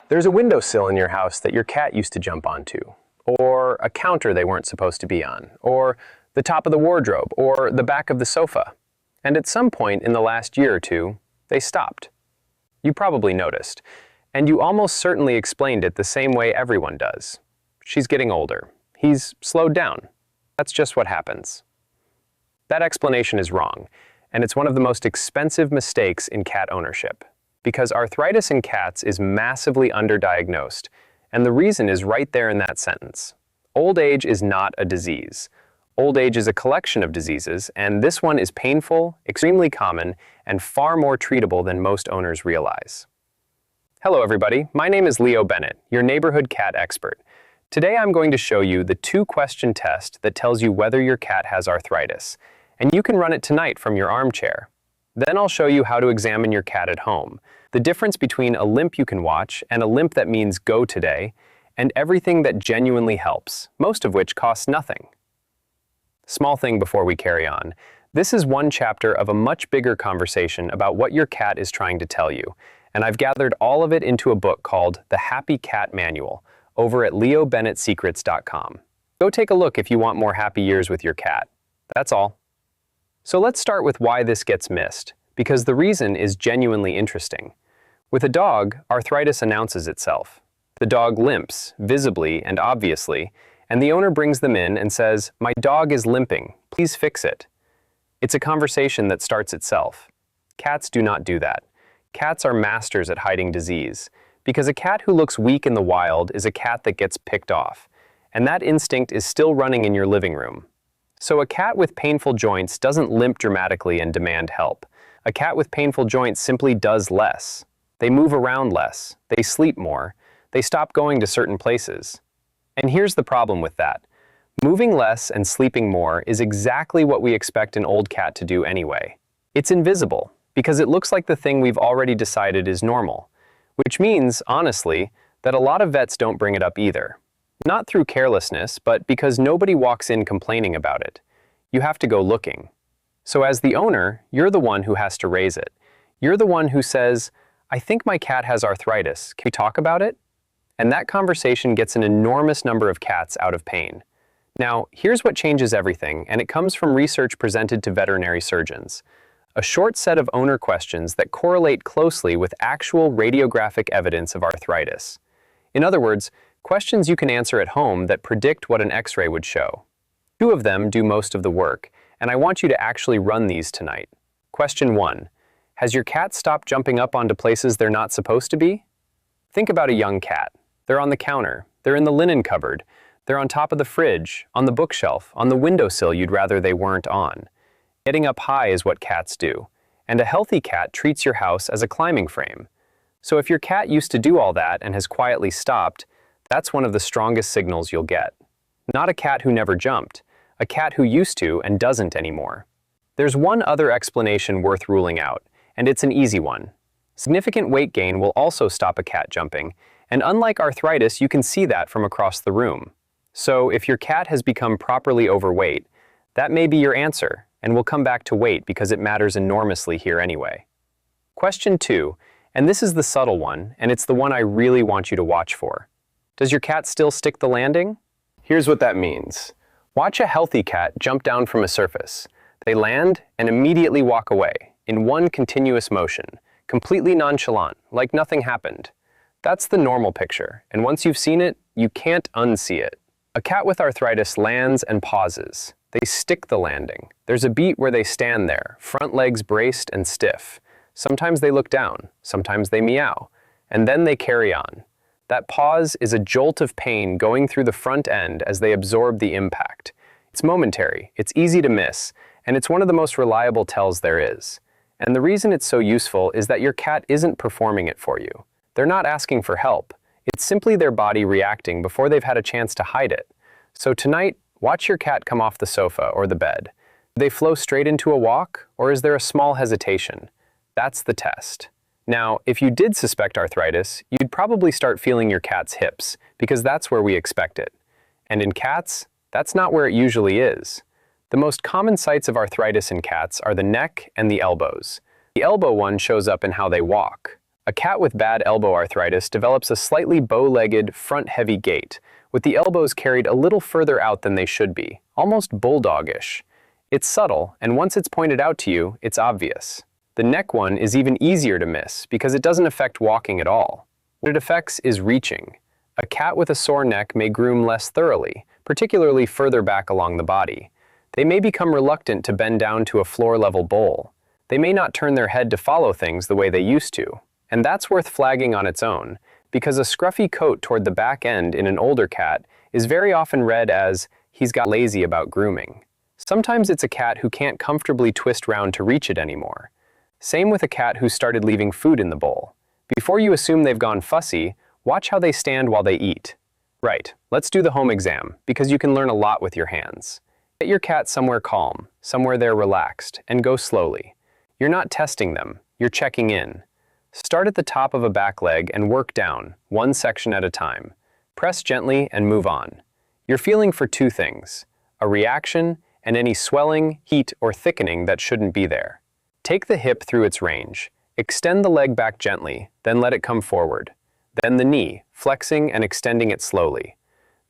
There's a windowsill in your house that your cat used to jump onto, or a counter they weren't supposed to be on, or the top of the wardrobe, or the back of the sofa. And at some point in the last year or two, they stopped. You probably noticed, and you almost certainly explained it the same way everyone does. She's getting older. He's slowed down. That's just what happens. That explanation is wrong, and it's one of the most expensive mistakes in cat ownership, because arthritis in cats is massively underdiagnosed, and the reason is right there in that sentence. Old age is not a disease. Old age is a collection of diseases, and this one is painful, extremely common, and far more treatable than most owners realize. Hello everybody, my name is Leo Bennett, your neighborhood cat expert. Today I'm going to show you the 2-question test that tells you whether your cat has arthritis, and you can run it tonight from your armchair. Then I'll show you how to examine your cat at home, the difference between a limp you can watch and a limp that means go today, and everything that genuinely helps, most of which costs nothing. Small thing before we carry on. This is one chapter of a much bigger conversation about what your cat is trying to tell you, and I've gathered all of it into a book called The Happy Cat Manual over at leobennettsecrets.com. Go take a look if you want more happy years with your cat. That's all. So let's start with why this gets missed, because the reason is genuinely interesting. With a dog, arthritis announces itself. The dog limps, visibly and obviously, and the owner brings them in and says, "My dog is limping, please fix it." It's a conversation that starts itself. Cats do not do that. Cats are masters at hiding disease, because a cat who looks weak in the wild is a cat that gets picked off, and that instinct is still running in your living room. So a cat with painful joints doesn't limp dramatically and demand help. A cat with painful joints simply does less. They move around less, they sleep more, they stop going to certain places. And here's the problem with that. Moving less and sleeping more is exactly what we expect an old cat to do anyway. It's invisible, because it looks like the thing we've already decided is normal, which means, honestly, that a lot of vets don't bring it up either. Not through carelessness, but because nobody walks in complaining about it. You have to go looking. So as the owner, you're the one who has to raise it. You're the one who says, "I think my cat has arthritis. Can we talk about it?" And that conversation gets an enormous number of cats out of pain. Now, here's what changes everything, and it comes from research presented to veterinary surgeons. A short set of owner questions that correlate closely with actual radiographic evidence of arthritis. In other words, questions you can answer at home that predict what an X-ray would show. 2 of them do most of the work, and I want you to actually run these tonight. Question 1. Has your cat stopped jumping up onto places they're not supposed to be? Think about a young cat. They're on the counter, they're in the linen cupboard, they're on top of the fridge, on the bookshelf, on the windowsill you'd rather they weren't on. Getting up high is what cats do, and a healthy cat treats your house as a climbing frame. So if your cat used to do all that and has quietly stopped, that's one of the strongest signals you'll get. Not a cat who never jumped, a cat who used to and doesn't anymore. There's one other explanation worth ruling out, and it's an easy one. Significant weight gain will also stop a cat jumping, and unlike arthritis, you can see that from across the room. So if your cat has become properly overweight, that may be your answer, and we'll come back to weight because it matters enormously here anyway. Question 2, and this is the subtle one, and it's the one I really want you to watch for. Does your cat still stick the landing? Here's what that means. Watch a healthy cat jump down from a surface. They land and immediately walk away, in one continuous motion, completely nonchalant, like nothing happened. That's the normal picture, and once you've seen it, you can't unsee it. A cat with arthritis lands and pauses. They stick the landing. There's a beat where they stand there, front legs braced and stiff. Sometimes they look down, sometimes they meow, and then they carry on. That pause is a jolt of pain going through the front end as they absorb the impact. It's momentary, it's easy to miss, and it's one of the most reliable tells there is. And the reason it's so useful is that your cat isn't performing it for you. They're not asking for help. It's simply their body reacting before they've had a chance to hide it. So tonight, watch your cat come off the sofa or the bed. Do they flow straight into a walk, or is there a small hesitation? That's the test. Now, if you did suspect arthritis, you'd probably start feeling your cat's hips, because that's where we expect it. And in cats, that's not where it usually is. The most common sites of arthritis in cats are the neck and the elbows. The elbow one shows up in how they walk. A cat with bad elbow arthritis develops a slightly bow-legged, front-heavy gait, with the elbows carried a little further out than they should be, almost bulldogish. It's subtle, and once it's pointed out to you, it's obvious. The neck one is even easier to miss because it doesn't affect walking at all. What it affects is reaching. A cat with a sore neck may groom less thoroughly, particularly further back along the body. They may become reluctant to bend down to a floor-level bowl. They may not turn their head to follow things the way they used to. And that's worth flagging on its own, because a scruffy coat toward the back end in an older cat is very often read as, he's got lazy about grooming. Sometimes it's a cat who can't comfortably twist round to reach it anymore. Same with a cat who started leaving food in the bowl. Before you assume they've gone fussy, watch how they stand while they eat. Right, let's do the home exam, because you can learn a lot with your hands. Get your cat somewhere calm, somewhere they're relaxed, and go slowly. You're not testing them, you're checking in. Start at the top of a back leg and work down, one section at a time. Press gently and move on. You're feeling for two things: a reaction and any swelling, heat, or thickening that shouldn't be there. Take the hip through its range. Extend the leg back gently, then let it come forward. Then the knee, flexing and extending it slowly.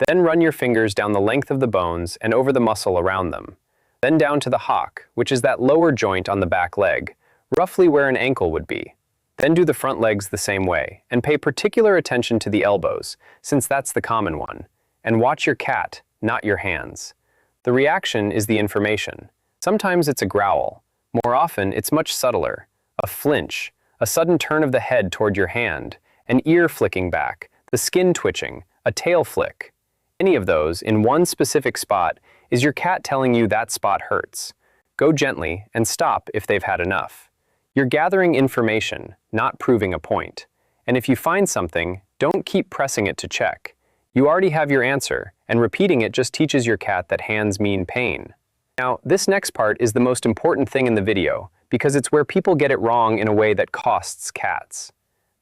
Then run your fingers down the length of the bones and over the muscle around them. Then down to the hock, which is that lower joint on the back leg, roughly where an ankle would be. Then do the front legs the same way, and pay particular attention to the elbows, since that's the common one. And watch your cat, not your hands. The reaction is the information. Sometimes it's a growl. More often, it's much subtler. A flinch, a sudden turn of the head toward your hand, an ear flicking back, the skin twitching, a tail flick. Any of those, in one specific spot, is your cat telling you that spot hurts. Go gently and stop if they've had enough. You're gathering information, not proving a point. And if you find something, don't keep pressing it to check. You already have your answer, and repeating it just teaches your cat that hands mean pain. Now, this next part is the most important thing in the video, because it's where people get it wrong in a way that costs cats.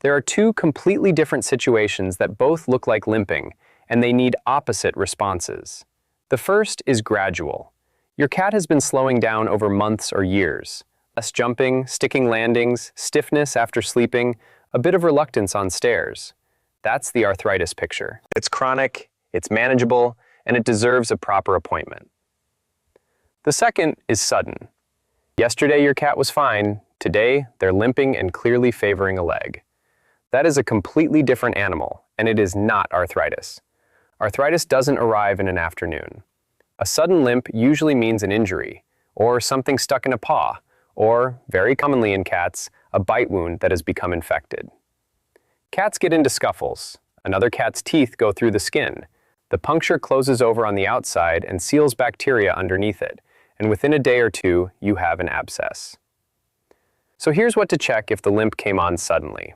There are two completely different situations that both look like limping, and they need opposite responses. The first is gradual. Your cat has been slowing down over months or years. Less jumping, sticking landings, stiffness after sleeping, a bit of reluctance on stairs. That's the arthritis picture. It's chronic, it's manageable, and it deserves a proper appointment. The second is sudden. Yesterday your cat was fine, today they're limping and clearly favoring a leg. That is a completely different animal, and it is not arthritis. Arthritis doesn't arrive in an afternoon. A sudden limp usually means an injury, or something stuck in a paw, or, very commonly in cats, a bite wound that has become infected. Cats get into scuffles. Another cat's teeth go through the skin. The puncture closes over on the outside and seals bacteria underneath it, and within a day or two, you have an abscess. So here's what to check if the limp came on suddenly.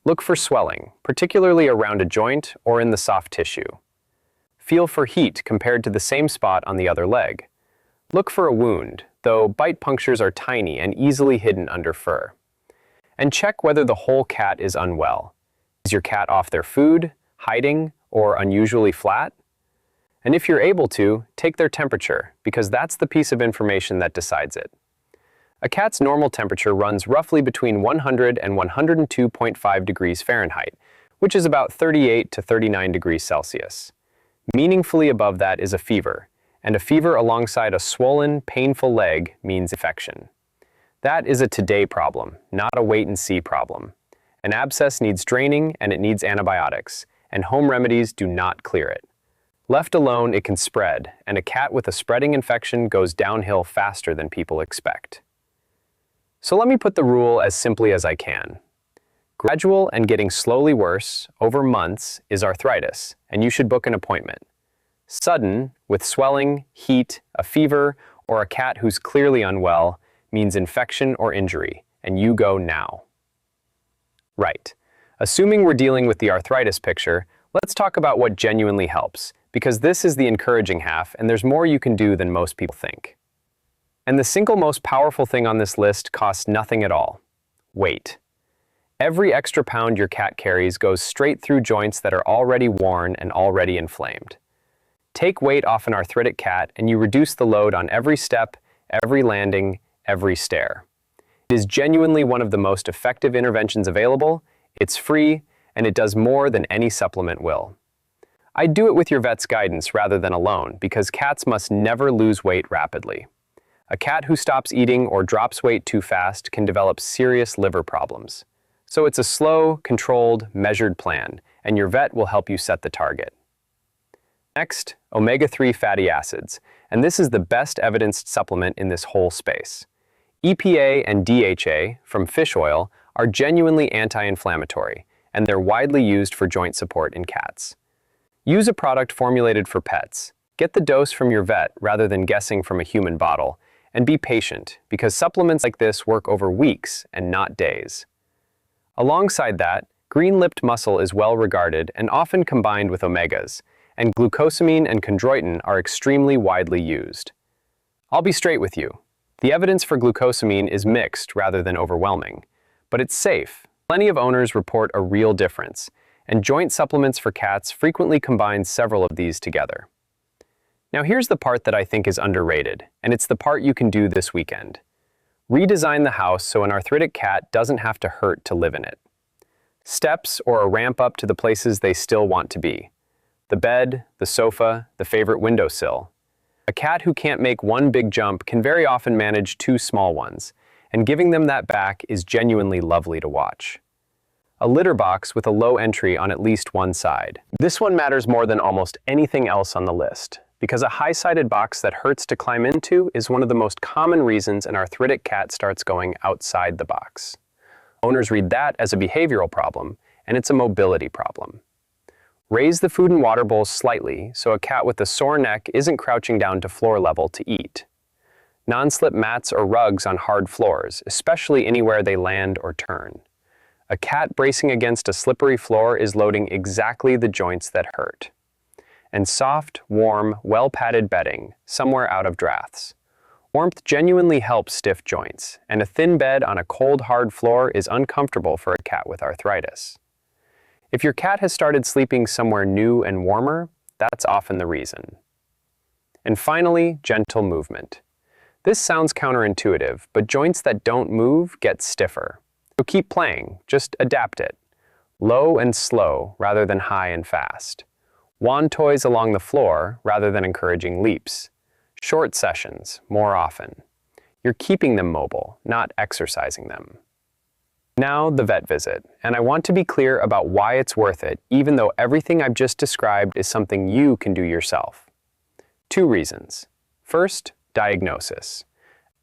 Look for swelling, particularly around a joint or in the soft tissue. Feel for heat compared to the same spot on the other leg. Look for a wound, though bite punctures are tiny and easily hidden under fur. And check whether the whole cat is unwell. Is your cat off their food, hiding, or unusually flat? And if you're able to, take their temperature, because that's the piece of information that decides it. A cat's normal temperature runs roughly between 100 and 102.5 degrees Fahrenheit, which is about 38 to 39 degrees Celsius. Meaningfully above that is a fever, and a fever alongside a swollen, painful leg means infection. That is a today problem, not a wait-and-see problem. An abscess needs draining and it needs antibiotics, and home remedies do not clear it. Left alone, it can spread, and a cat with a spreading infection goes downhill faster than people expect. So let me put the rule as simply as I can. Gradual and getting slowly worse, over months, is arthritis, and you should book an appointment. Sudden, with swelling, heat, a fever, or a cat who's clearly unwell, means infection or injury, and you go now. Right. Assuming we're dealing with the arthritis picture, let's talk about what genuinely helps, because this is the encouraging half, and there's more you can do than most people think. And the single most powerful thing on this list costs nothing at all: weight. Every extra pound your cat carries goes straight through joints that are already worn and already inflamed. Take weight off an arthritic cat and you reduce the load on every step, every landing, every stair. It is genuinely one of the most effective interventions available, it's free, and it does more than any supplement will. I'd do it with your vet's guidance rather than alone, because cats must never lose weight rapidly. A cat who stops eating or drops weight too fast can develop serious liver problems. So it's a slow, controlled, measured plan, and your vet will help you set the target. Next, omega-3 fatty acids, and this is the best evidenced supplement in this whole space. EPA and DHA from fish oil are genuinely anti-inflammatory, and they're widely used for joint support in cats. Use a product formulated for pets. Get the dose from your vet rather than guessing from a human bottle, and be patient, because supplements like this work over weeks and not days. Alongside that, green-lipped mussel is well regarded and often combined with omegas, and glucosamine and chondroitin are extremely widely used. I'll be straight with you. The evidence for glucosamine is mixed rather than overwhelming, but it's safe. Plenty of owners report a real difference, and joint supplements for cats frequently combine several of these together. Now here's the part that I think is underrated, and it's the part you can do this weekend. Redesign the house so an arthritic cat doesn't have to hurt to live in it. Steps or a ramp up to the places they still want to be. The bed, the sofa, the favorite windowsill. A cat who can't make one big jump can very often manage two small ones, and giving them that back is genuinely lovely to watch. A litter box with a low entry on at least one side. This one matters more than almost anything else on the list, because a high-sided box that hurts to climb into is one of the most common reasons an arthritic cat starts going outside the box. Owners read that as a behavioral problem, and it's a mobility problem. Raise the food and water bowls slightly so a cat with a sore neck isn't crouching down to floor level to eat. Non-slip mats or rugs on hard floors, especially anywhere they land or turn. A cat bracing against a slippery floor is loading exactly the joints that hurt. And soft, warm, well-padded bedding, somewhere out of drafts. Warmth genuinely helps stiff joints, and a thin bed on a cold, hard floor is uncomfortable for a cat with arthritis. If your cat has started sleeping somewhere new and warmer, that's often the reason. And finally, gentle movement. This sounds counterintuitive, but joints that don't move get stiffer. So keep playing, just adapt it. Low and slow rather than high and fast. Wand toys along the floor rather than encouraging leaps. Short sessions, more often. You're keeping them mobile, not exercising them. Now the vet visit, and I want to be clear about why it's worth it, even though everything I've just described is something you can do yourself. 2 reasons. First, diagnosis.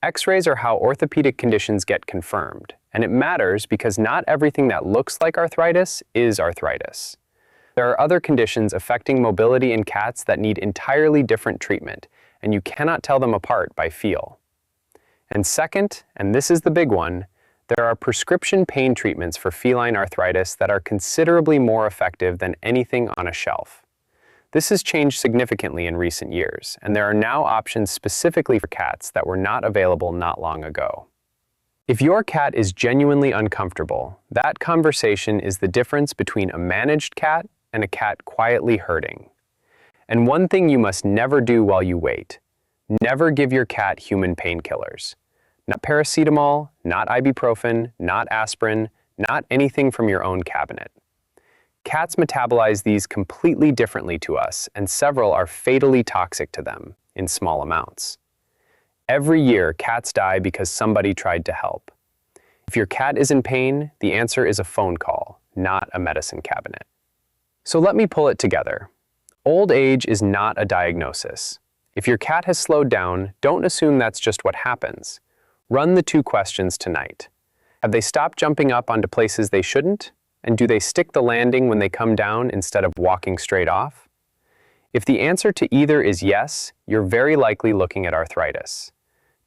X-rays are how orthopedic conditions get confirmed, and it matters because not everything that looks like arthritis is arthritis. There are other conditions affecting mobility in cats that need entirely different treatment, and you cannot tell them apart by feel. And second, and this is the big one, there are prescription pain treatments for feline arthritis that are considerably more effective than anything on a shelf. This has changed significantly in recent years, and there are now options specifically for cats that were not available not long ago. If your cat is genuinely uncomfortable, that conversation is the difference between a managed cat and a cat quietly hurting. And one thing you must never do while you wait: never give your cat human painkillers. Not paracetamol, not ibuprofen, not aspirin, not anything from your own cabinet. Cats metabolize these completely differently to us, and several are fatally toxic to them in small amounts. Every year, cats die because somebody tried to help. If your cat is in pain, the answer is a phone call, not a medicine cabinet. So let me pull it together. Old age is not a diagnosis. If your cat has slowed down, don't assume that's just what happens. Run the 2 questions tonight. Have they stopped jumping up onto places they shouldn't? And do they stick the landing when they come down instead of walking straight off? If the answer to either is yes, you're very likely looking at arthritis.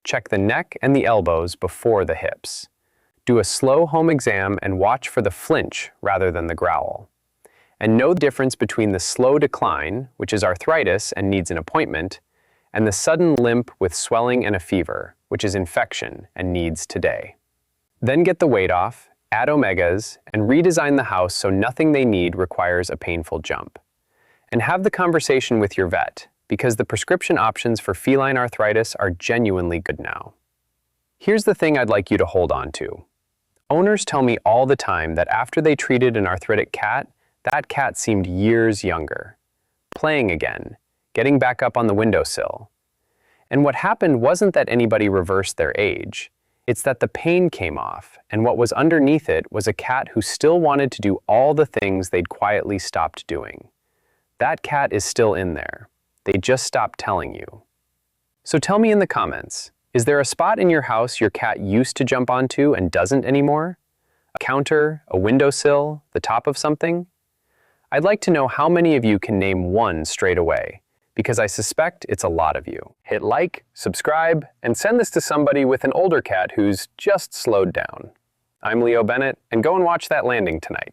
Check the neck and the elbows before the hips. Do a slow home exam and watch for the flinch rather than the growl. And know the difference between the slow decline, which is arthritis and needs an appointment, and the sudden limp with swelling and a fever, which is infection and needs today. Then get the weight off, add omegas, and redesign the house so nothing they need requires a painful jump. And have the conversation with your vet, because the prescription options for feline arthritis are genuinely good now. Here's the thing I'd like you to hold on to. Owners tell me all the time that after they treated an arthritic cat, that cat seemed years younger. Playing again, getting back up on the windowsill. And what happened wasn't that anybody reversed their age. It's that the pain came off, and what was underneath it was a cat who still wanted to do all the things they'd quietly stopped doing. That cat is still in there. They just stopped telling you. So tell me in the comments, is there a spot in your house your cat used to jump onto and doesn't anymore? A counter, a windowsill, the top of something? I'd like to know how many of you can name one straight away, because I suspect it's a lot of you. Hit like, subscribe, and send this to somebody with an older cat who's just slowed down. I'm Leo Bennett, and go and watch that landing tonight.